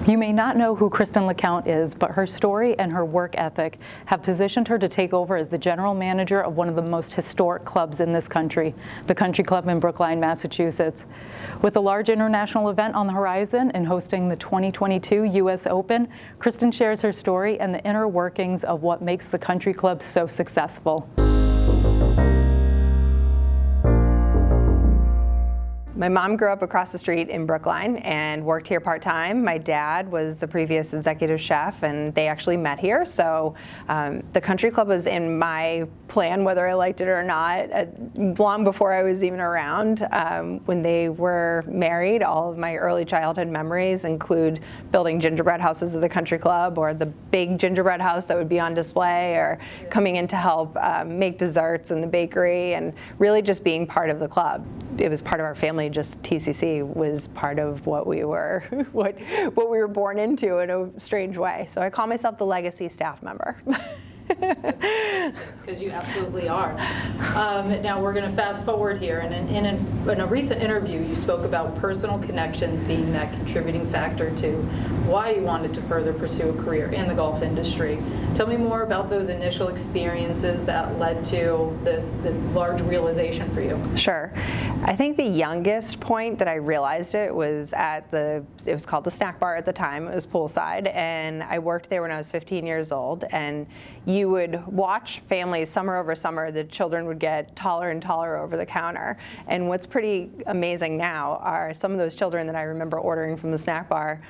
You may not know who Kristen LaCount is, but her story and her work ethic have positioned her to take over as the general manager of one of the most historic clubs in this country, the Country Club in Brookline, Massachusetts. With a large international event on the horizon and hosting the 2022 U.S. Open, Kristen shares her story and the inner workings of what makes the Country Club so successful. My mom grew up across the street in Brookline and worked here part-time. My dad was the previous executive chef, and they actually met here. So the Country Club was in my plan, whether I liked it or not, long before I was even around. When they were married, all of my early childhood memories include building gingerbread houses at the Country Club, or the big gingerbread house that would be on display, or coming in to help make desserts in the bakery, and really just being part of the club. It was part of our family. Just TCC was part of what we were, what we were born into in a strange way. So I call myself the legacy staff member. Because you absolutely are. Now we're going to fast forward here, and in a recent interview you spoke about personal connections being that contributing factor to why you wanted to further pursue a career in the golf industry. Tell me more about those initial experiences that led to this large realization for you. Sure. I think the youngest point that I realized it was it was called the Snack Bar at the time. It was poolside, and I worked there when I was 15 years old, and you would watch families summer over summer. The children would get taller and taller over the counter. And what's pretty amazing now are some of those children that I remember ordering from the Snack Bar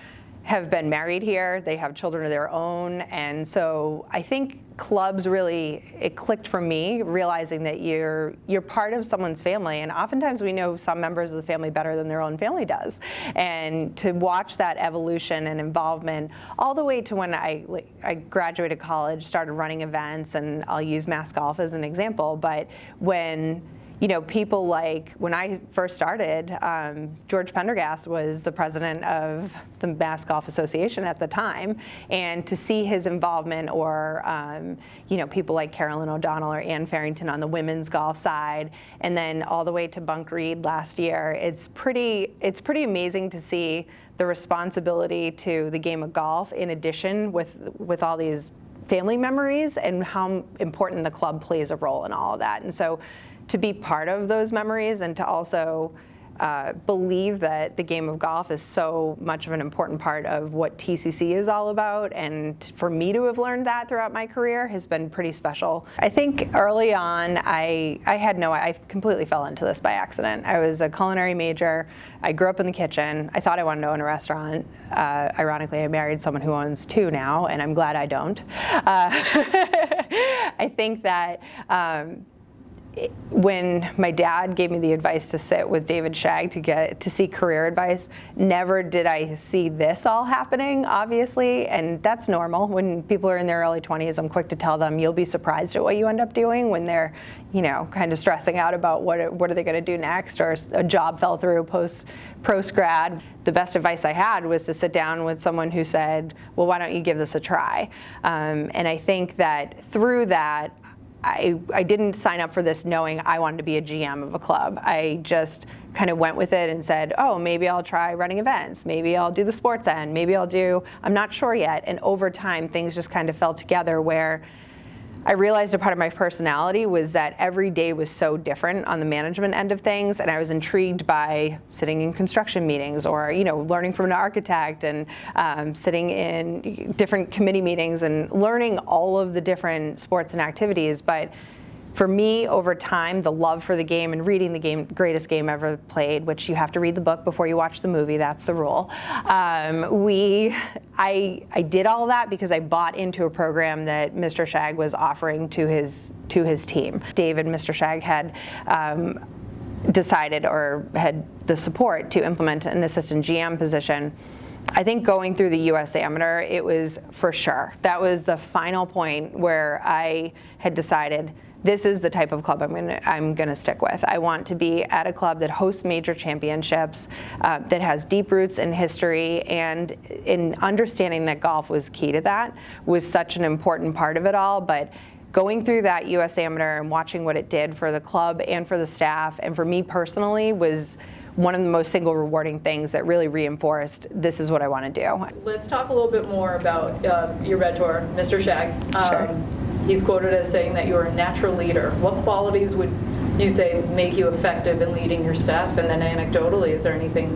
have been married here. They have children of their own. And so I think clubs really, it clicked for me, realizing that you're part of someone's family. And oftentimes we know some members of the family better than their own family does. And to watch that evolution and involvement all the way to when I graduated college, started running events, and I'll use Mass Golf as an example, but when people like, when I first started, George Pendergast was the president of the Mass Golf Association at the time, and to see his involvement, or people like Carolyn O'Donnell or Ann Farrington on the women's golf side, and then all the way to Bunk Reed last year, it's pretty amazing to see the responsibility to the game of golf in addition with all these family memories, and how important the club plays a role in all of that. And so to be part of those memories, and to also believe that the game of golf is so much of an important part of what TCC is all about, and for me to have learned that throughout my career has been pretty special. I think early on I completely fell into this by accident. I was a culinary major. I grew up in the kitchen. I thought I wanted to own a restaurant. Ironically, I married someone who owns two now, and I'm glad I don't. I think that when my dad gave me the advice to sit with David Shagg to seek career advice, never did I see this all happening, obviously, and that's normal. When people are in their early 20s, I'm quick to tell them, you'll be surprised at what you end up doing when they're, kind of stressing out about what are they going to do next, or a job fell through post-grad. The best advice I had was to sit down with someone who said, well, why don't you give this a try? And I think that through that, I didn't sign up for this knowing I wanted to be a GM of a club. I just kind of went with it and said, oh, maybe I'll try running events. Maybe I'll do the sports end. Maybe I'm not sure yet. And over time, things just kind of fell together where I realized a part of my personality was that every day was so different on the management end of things, and I was intrigued by sitting in construction meetings, or learning from an architect, and sitting in different committee meetings and learning all of the different sports and activities. But for me, over time, the love for the game and reading the game, greatest game ever played, which you have to read the book before you watch the movie, that's the rule. I did all of that because I bought into a program that Mr. Shagg was offering to his team. David, Mr. Shagg had decided, or had the support to implement an assistant GM position. I think going through the U.S. Amateur, it was for sure. That was the final point where I had decided, this is the type of club I'm gonna stick with. I want to be at a club that hosts major championships, that has deep roots in history, and in understanding that golf was key to that was such an important part of it all. But going through that U.S. Amateur and watching what it did for the club and for the staff, and for me personally, was one of the most single rewarding things that really reinforced this is what I want to do. Let's talk a little bit more about your mentor, Mr. Shag. Sure. He's quoted as saying that you're a natural leader. What qualities would you say make you effective in leading your staff? And then anecdotally, is there anything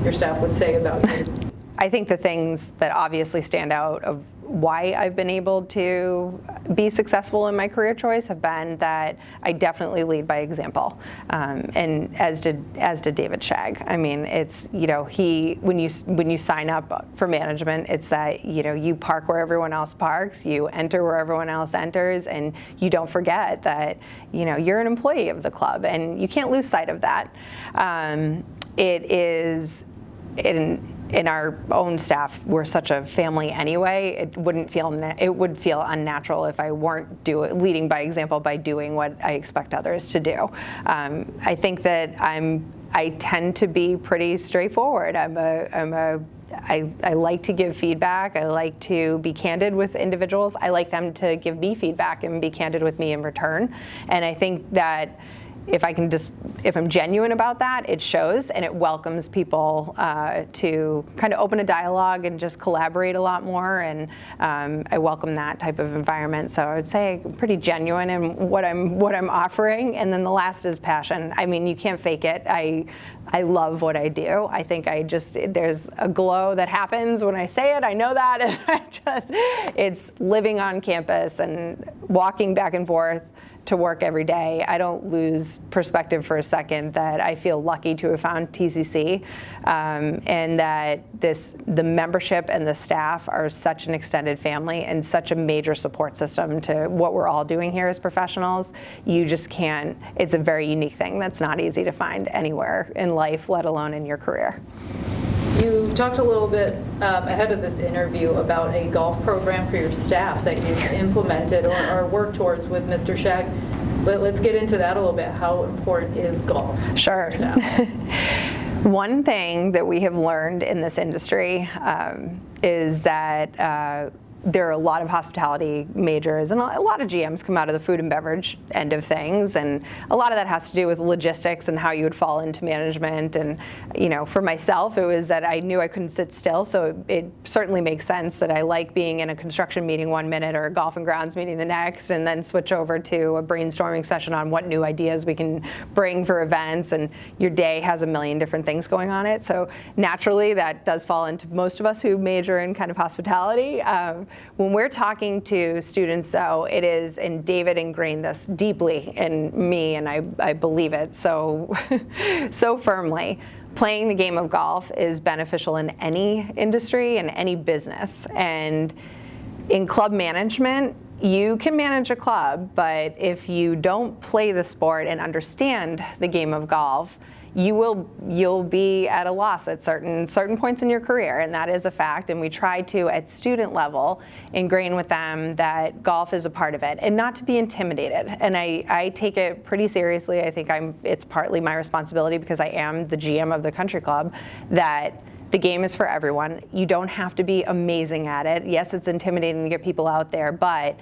your staff would say about you? I think the things that obviously stand out of why I've been able to be successful in my career choice have been that I definitely lead by example, and as did David Shag. I mean, it's when you sign up for management, it's that you park where everyone else parks, you enter where everyone else enters, and you don't forget that you're an employee of the club, and you can't lose sight of that. It is in our own staff, we're such a family anyway. It would feel unnatural if I weren't leading by example by doing what I expect others to do. I think that I tend to be pretty straightforward. I like to give feedback. I like to be candid with individuals. I like them to give me feedback and be candid with me in return. And I think that if I'm genuine about that, it shows, and it welcomes people to kind of open a dialogue and just collaborate a lot more, and I welcome that type of environment. So I would say I'm pretty genuine in what I'm offering, and then the last is passion. I mean, you can't fake it. I love what I do. I think there's a glow that happens when I say it. I know that, and it's living on campus and walking back and forth to work every day. I don't lose perspective for a second that I feel lucky to have found TCC, and that the membership and the staff are such an extended family and such a major support system to what we're all doing here as professionals. You just can't, it's a very unique thing that's not easy to find anywhere in life, let alone in your career. You talked a little bit ahead of this interview about a golf program for your staff that you implemented or worked towards with Mr. Shag. Let's get into that a little bit. How important is golf? Sure. For your staff? One thing that we have learned in this industry is that there are a lot of hospitality majors, and a lot of GMs come out of the food and beverage end of things, and a lot of that has to do with logistics and how you would fall into management. And for myself, it was that I knew I couldn't sit still, so it certainly makes sense that I like being in a construction meeting 1 minute or a golf and grounds meeting the next, and then switch over to a brainstorming session on what new ideas we can bring for events, and your day has a million different things going on it. So naturally, that does fall into most of us who major in kind of hospitality. When we're talking to students, though, it is, and David ingrained this deeply in me, and I believe it so firmly, playing the game of golf is beneficial in any industry and any business. And in club management, you can manage a club, but if you don't play the sport and understand the game of golf, you'll be at a loss at certain points in your career, and that is a fact. And we try to, at student level, ingrain with them that golf is a part of it, and not to be intimidated. And I take it pretty seriously. I think it's partly my responsibility because I am the GM of the country club, that the game is for everyone. You don't have to be amazing at it. Yes, it's intimidating to get people out there, but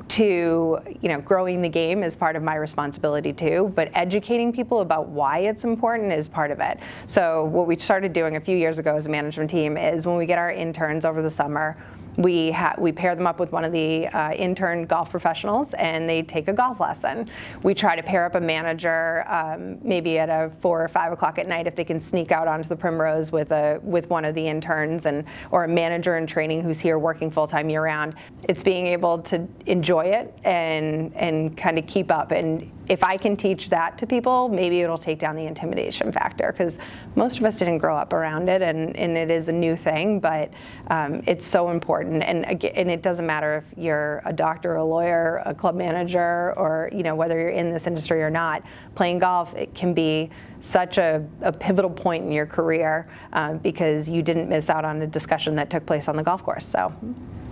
growing the game is part of my responsibility too, but educating people about why it's important is part of it. So what we started doing a few years ago as a management team is when we get our interns over the summer, we pair them up with one of the intern golf professionals, and they take a golf lesson. We try to pair up a manager, maybe at 4 or 5 o'clock at night, if they can sneak out onto the Primrose with one of the interns, or a manager in training who's here working full-time year-round. It's being able to enjoy it and kind of keep up. And if I can teach that to people, maybe it'll take down the intimidation factor, because most of us didn't grow up around it, and it is a new thing, but it's so important. And it doesn't matter if you're a doctor, a lawyer, a club manager, or whether you're in this industry or not. Playing golf, it can be such a pivotal point in your career because you didn't miss out on a discussion that took place on the golf course. So.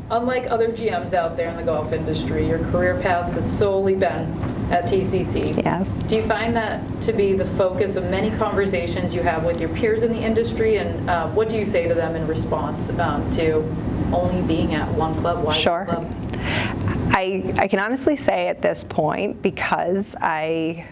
Unlike other GMs out there in the golf industry, your career path has solely been at TCC. Yes. Do you find that to be the focus of many conversations you have with your peers in the industry, and what do you say to them in response to only being at one club? Why Sure. one club? I can honestly say at this point, because I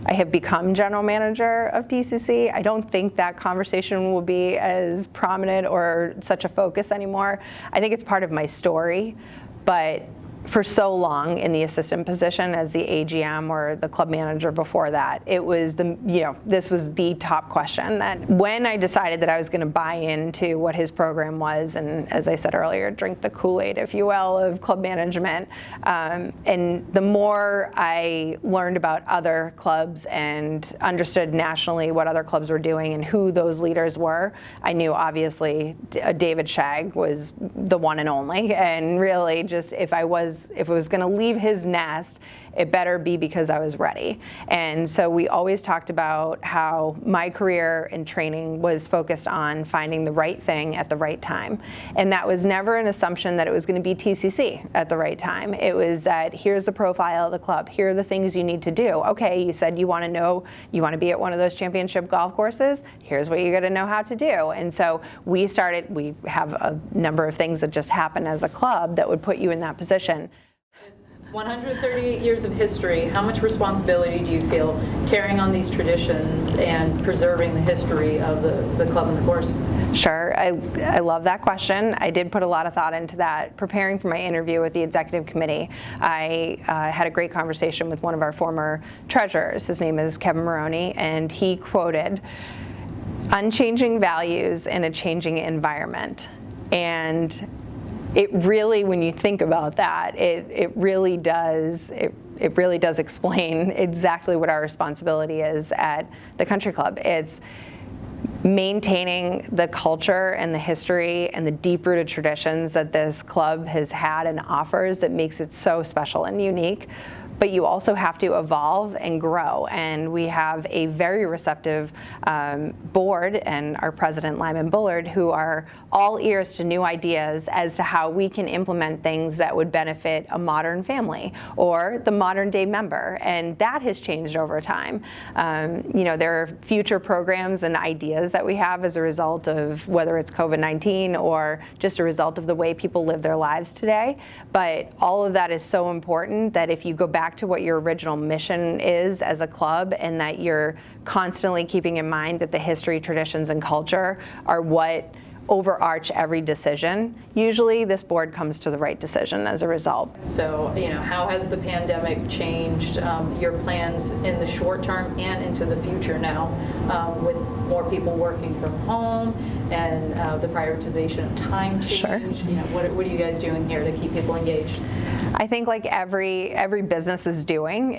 I have become general manager of TCC, I don't think that conversation will be as prominent or such a focus anymore. I think it's part of my story, but for so long in the assistant position as the AGM or the club manager before that, it was this was the top question. That when I decided that I was going to buy into what his program was, and as I said earlier, drink the Kool-Aid, if you will, of club management, and the more I learned about other clubs and understood nationally what other clubs were doing and who those leaders were, I knew obviously David Shagg was the one and only, and really just if it was going to leave his nest, it better be because I was ready. And so we always talked about how my career and training was focused on finding the right thing at the right time. And that was never an assumption that it was going to be TCC at the right time. It was that here's the profile of the club, here are the things you need to do. Okay, you said you want to be at one of those championship golf courses, here's what you got to know how to do. And so we have a number of things that just happen as a club that would put you in that position. 138 years of history, how much responsibility do you feel carrying on these traditions and preserving the history of the club and the course? Sure, I love that question. I did put a lot of thought into that. Preparing for my interview with the executive committee, I had a great conversation with one of our former treasurers. His name is Kevin Maroney, and he quoted, "Unchanging values in a changing environment." And it really, when you think about that, it really does explain exactly what our responsibility is at the country club. It's maintaining the culture and the history and the deep-rooted traditions that this club has had and offers that makes it so special and unique. But you also have to evolve and grow. And we have a very receptive board and our president, Lyman Bullard, who are all ears to new ideas as to how we can implement things that would benefit a modern family or the modern day member. And that has changed over time. There are future programs and ideas that we have as a result of whether it's COVID-19 or just a result of the way people live their lives today. But all of that is so important that if you go back to what your original mission is as a club and that you're constantly keeping in mind that the history, traditions, and culture are what overarch every decision, usually this board comes to the right decision as a result. So, how has the pandemic changed your plans in the short term and into the future now with more people working from home and the prioritization of time change? Sure. What are you guys doing here to keep people engaged? I think like every business is doing,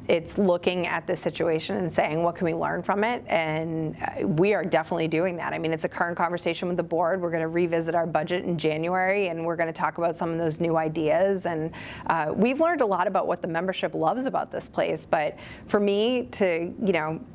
it's looking at the situation and saying, what can we learn from it? And we are definitely doing that. I mean, it's a current conversation with the board. We're going to revisit our budget in January, and we're going to talk about some of those new ideas. And we've learned a lot about what the membership loves about this place. But for me to,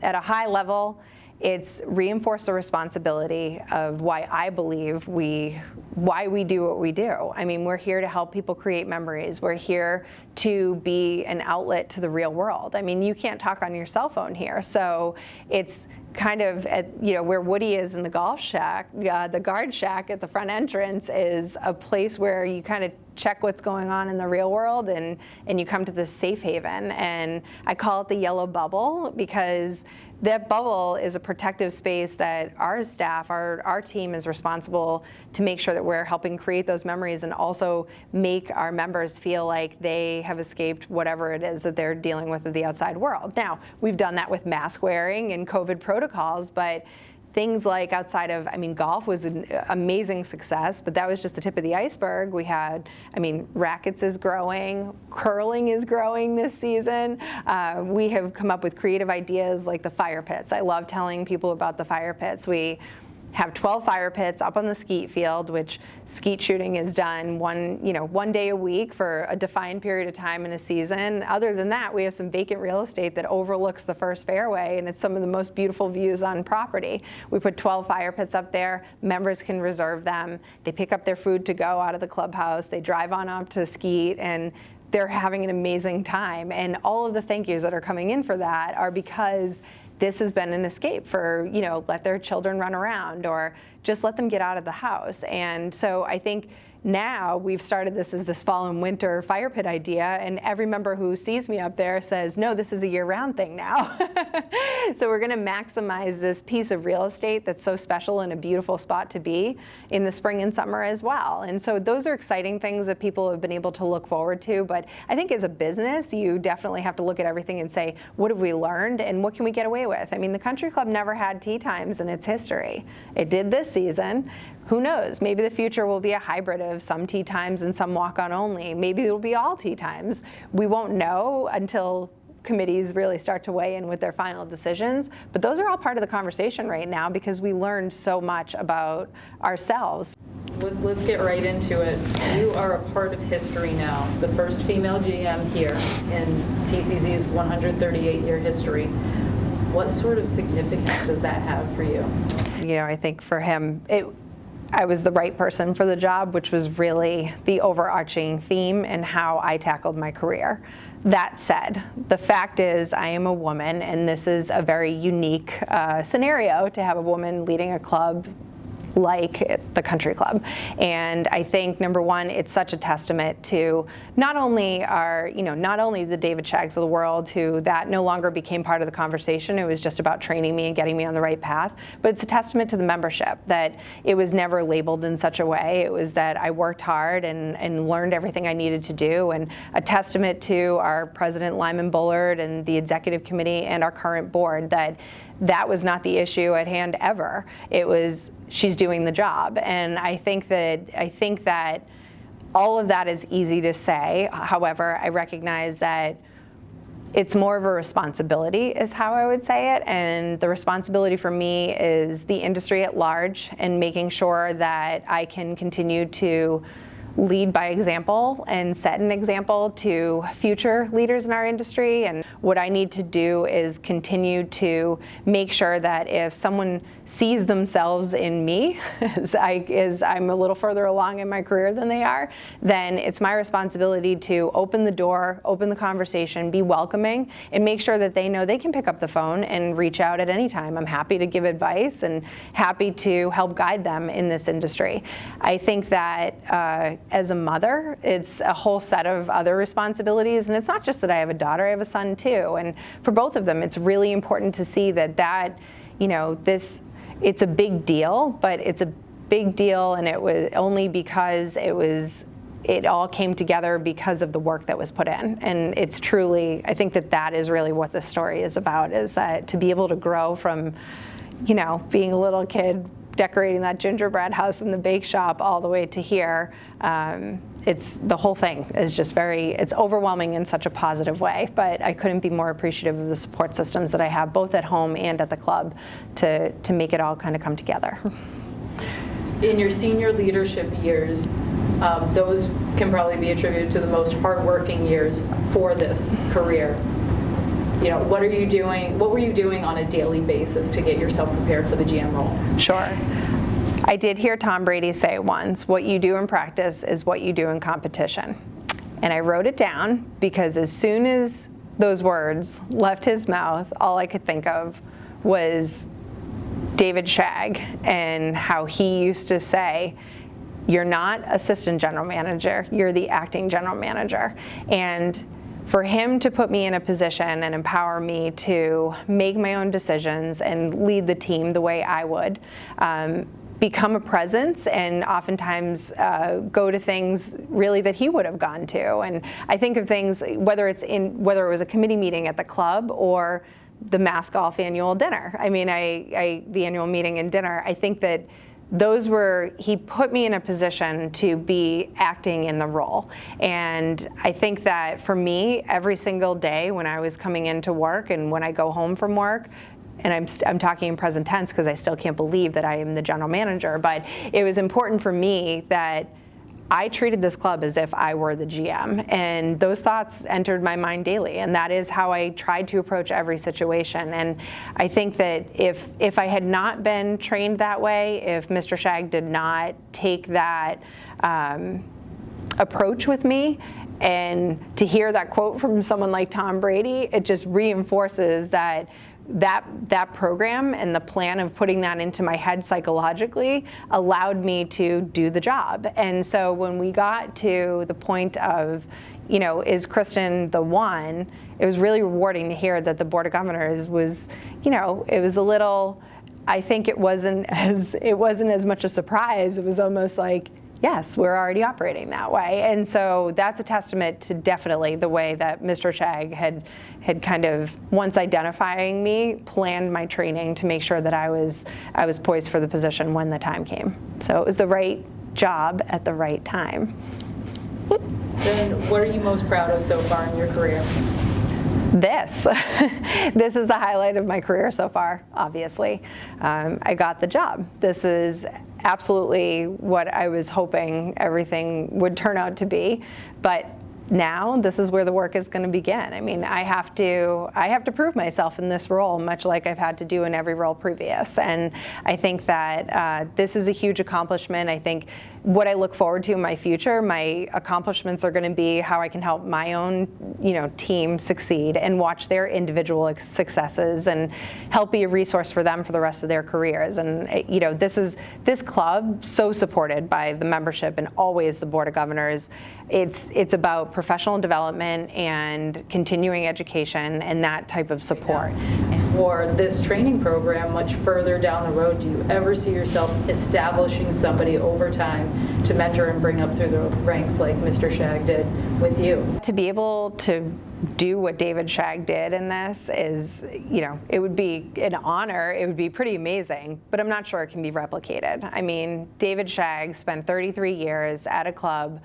at a high level, it's reinforce the responsibility of why I believe why we do what we do. I mean, we're here to help people create memories. We're here to be an outlet to the real world. I mean, you can't talk on your cell phone here. So it's kind of at, where Woody is in the golf shack, the guard shack at the front entrance is a place where you kind of check what's going on in the real world and you come to this safe haven. And I call it the yellow bubble because that bubble is a protective space that our staff, our team is responsible to make sure that we're helping create those memories and also make our members feel like they have escaped whatever it is that they're dealing with in the outside world. Now, we've done that with mask wearing and COVID protocols, but things like outside of, golf was an amazing success, but that was just the tip of the iceberg. We had, rackets is growing, curling is growing this season. We have come up with creative ideas like the fire pits. I love telling people about the fire pits. We have 12 fire pits up on the skeet field, which skeet shooting is done one day a week for a defined period of time in a season. Other than that, we have some vacant real estate that overlooks the first fairway, and it's some of the most beautiful views on property. We put 12 fire pits up there. Members can reserve them. They pick up their food to go out of the clubhouse. They drive on up to skeet, and they're having an amazing time. And all of the thank yous that are coming in for that are because this has been an escape for, let their children run around or just let them get out of the house. And so I think now we've started this as this fall and winter fire pit idea, and every member who sees me up there says, no, this is a year-round thing now. So we're going to maximize this piece of real estate that's so special and a beautiful spot to be in the spring and summer as well. And so those are exciting things that people have been able to look forward to. But I think as a business, you definitely have to look at everything and say, what have we learned and what can we get away with? I mean, the country club never had tea times in its history. It did this season. Who knows? Maybe the future will be a hybrid of some tea times and some walk-on only. Maybe it'll be all tea times. We won't know until committees really start to weigh in with their final decisions. But those are all part of the conversation right now because we learned so much about ourselves. Let's get right into it. You are a part of history now, the first female GM here in TCZ's 138-year history. What sort of significance does that have for you? You know, I think for him, I was the right person for the job, which was really the overarching theme and how I tackled my career. That said, the fact is I am a woman, and this is a very unique scenario to have a woman leading a club like the country club. And I think, number one, it's such a testament to not only the David Shaggs of the world, who that no longer became part of the conversation. It was just about training me and getting me on the right path. But it's a testament to the membership that it was never labeled in such a way. It was that I worked hard and learned everything I needed to do. And a testament to our president, Lyman Bullard, and the executive committee and our current board that was not the issue at hand ever. It was, she's doing the job. And I think that all of that is easy to say. However, I recognize that it's more of a responsibility is how I would say it. And the responsibility for me is the industry at large and making sure that I can continue to lead by example and set an example to future leaders in our industry. And what I need to do is continue to make sure that if someone sees themselves in me, as I'm a little further along in my career than they are, then it's my responsibility to open the door, open the conversation, be welcoming, and make sure that they know they can pick up the phone and reach out at any time. I'm happy to give advice and happy to help guide them in this industry. I think that as a mother, it's a whole set of other responsibilities. And it's not just that I have a daughter, I have a son too. And for both of them, it's really important to see that it's a big deal, but it's a big deal, and it was only because it all came together because of the work that was put in. And it's truly, I think that is really what this story is about, is that to be able to grow from, being a little kid decorating that gingerbread house in the bake shop all the way to here. It's the whole thing is just it's overwhelming in such a positive way, but I couldn't be more appreciative of the support systems that I have both at home and at the club to make it all kind of come together. In your senior leadership years, those can probably be attributed to the most hardworking years for this career. What were you doing on a daily basis to get yourself prepared for the GM role? Sure. I did hear Tom Brady say once, what you do in practice is what you do in competition. And I wrote it down because as soon as those words left his mouth, all I could think of was David Shagg and how he used to say, you're not assistant general manager, you're the acting general manager. And for him to put me in a position and empower me to make my own decisions and lead the team the way I would, become a presence and oftentimes go to things really that he would have gone to. And I think of things, whether it was a committee meeting at the club or the Mass Golf annual dinner. I mean, the annual meeting and dinner, I think that he put me in a position to be acting in the role. And I think that for me, every single day when I was coming into work and when I go home from work, and I'm talking in present tense because I still can't believe that I am the general manager, but it was important for me that I treated this club as if I were the GM, and those thoughts entered my mind daily, and that is how I tried to approach every situation. And I think that if I had not been trained that way, if Mr. Shagg did not take that approach with me, and to hear that quote from someone like Tom Brady, it just reinforces that that program and the plan of putting that into my head psychologically allowed me to do the job. And so when we got to the point of, is Kristen the one, it was really rewarding to hear that the Board of Governors was, it was a little, I think it wasn't as much a surprise. It was almost like, yes, we're already operating that way. And so that's a testament to definitely the way that Mr. Shag had kind of, once identifying me, planned my training to make sure that I was poised for the position when the time came. So it was the right job at the right time. Then what are you most proud of so far in your career? This. This is the highlight of my career so far, obviously. I got the job. This is absolutely what I was hoping everything would turn out to be. But now this is where the work is going to begin. I mean, I have to prove myself in this role, much like I've had to do in every role previous. And I think that this is a huge accomplishment. I think what I look forward to in my future, my accomplishments are going to be how I can help my own, team succeed and watch their individual successes and help be a resource for them for the rest of their careers. And this club, so supported by the membership and always the Board of Governors. It's about professional development and continuing education and that type of support. For this training program, much further down the road, do you ever see yourself establishing somebody over time to mentor and bring up through the ranks like Mr. Shag did with you? To be able to do what David Shag did in this is, it would be an honor. It would be pretty amazing, but I'm not sure it can be replicated. I mean, David Shag spent 33 years at a club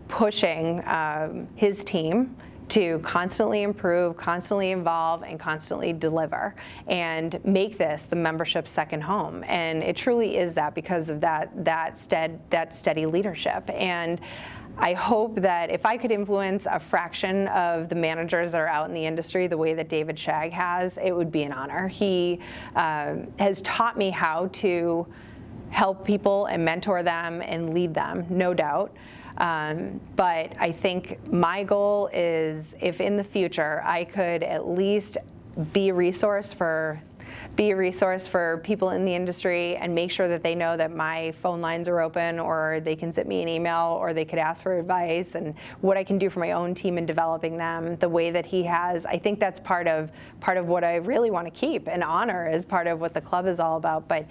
pushing his team to constantly improve, constantly evolve, and constantly deliver, and make this the membership's second home. And it truly is that because of that steady leadership. And I hope that if I could influence a fraction of the managers that are out in the industry the way that David Shag has, it would be an honor. He has taught me how to help people and mentor them and lead them, no doubt. But I think my goal is, if in the future I could at least be a resource for people in the industry and make sure that they know that my phone lines are open, or they can send me an email, or they could ask for advice, and what I can do for my own team in developing them the way that he has. I think that's part of what I really want to keep and honor as part of what the club is all about. But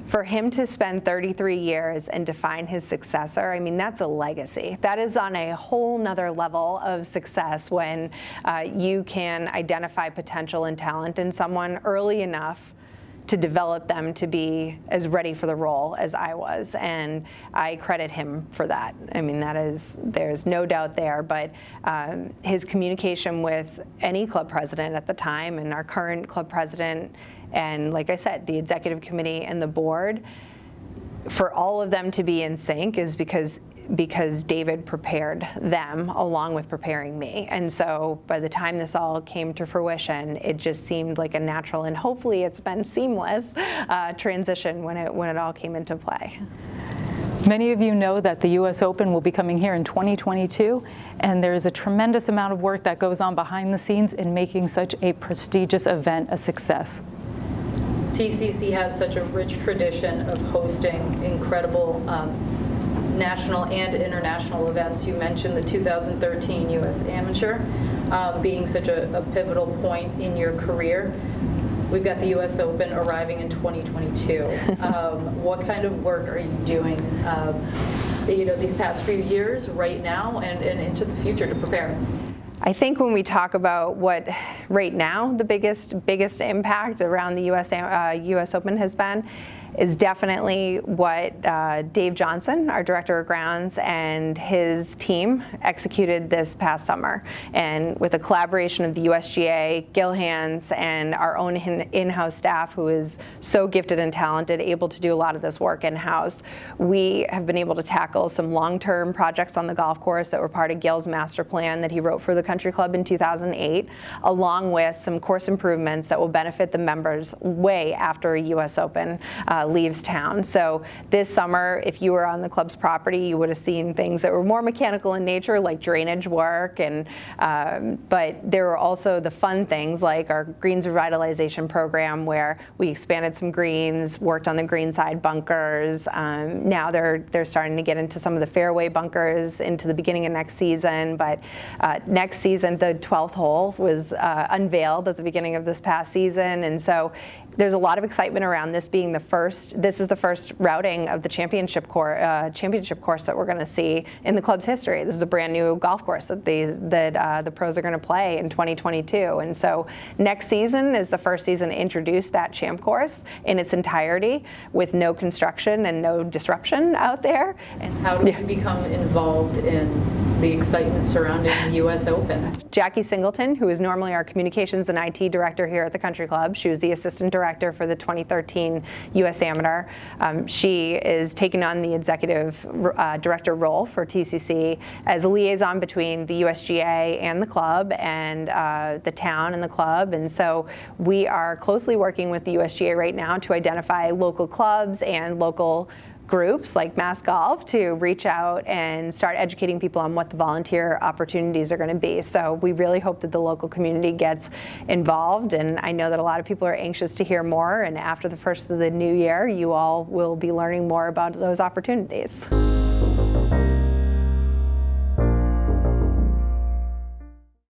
for him to spend 33 years and define his successor, I mean, that's a legacy. That is on a whole nother level of success when you can identify potential and talent in someone early enough to develop them to be as ready for the role as I was. And I credit him for that. I mean, there's no doubt there, but his communication with any club president at the time, and our current club president, and like I said, the executive committee and the board, for all of them to be in sync is because David prepared them along with preparing me. And so by the time this all came to fruition, it just seemed like a natural, and hopefully it's been seamless transition when it all came into play. Many of you know that the U.S. Open will be coming here in 2022, and there is a tremendous amount of work that goes on behind the scenes in making such a prestigious event a success. TCC has such a rich tradition of hosting incredible national and international events. You mentioned the 2013 U.S. Amateur being such a pivotal point in your career. We've got the U.S. Open arriving in 2022. What kind of work are you doing these past few years, right now, and into the future to prepare? I think when we talk about what right now the biggest impact around the U.S. Open has been, is definitely what Dave Johnson, our director of grounds, and his team executed this past summer. And with the collaboration of the USGA, Gil Hands, and our own in-house staff, who is so gifted and talented, able to do a lot of this work in-house, we have been able to tackle some long-term projects on the golf course that were part of Gil's master plan that he wrote for the country club in 2008, along with some course improvements that will benefit the members way after a U.S. Open leaves town. So this summer, if you were on the club's property, you would have seen things that were more mechanical in nature, like drainage work, and but there were also the fun things like our greens revitalization program, where we expanded some greens, worked on the greenside bunkers. Now they're starting to get into some of the fairway bunkers into the beginning of next season. But next season, the 12th hole was unveiled at the beginning of this past season, and so there's a lot of excitement around this being the first. This is the first routing of the championship course that we're going to see in the club's history. This is a brand new golf course that the pros are going to play in 2022, and so next season is the first season to introduce that champ course in its entirety with no construction and no disruption out there. And how do you become involved in the excitement surrounding the U.S. Open? Jackie Singleton, who is normally our communications and IT director here at the Country Club, she was the assistant director for the 2013 U.S. Amateur. She is taking on the executive director role for TCC as a liaison between the USGA and the club and the town and the club. And so we are closely working with the USGA right now to identify local clubs and local groups like Mass Golf to reach out and start educating people on what the volunteer opportunities are going to be. So we really hope that the local community gets involved, and I know that a lot of people are anxious to hear more, and after the first of the new year, you all will be learning more about those opportunities.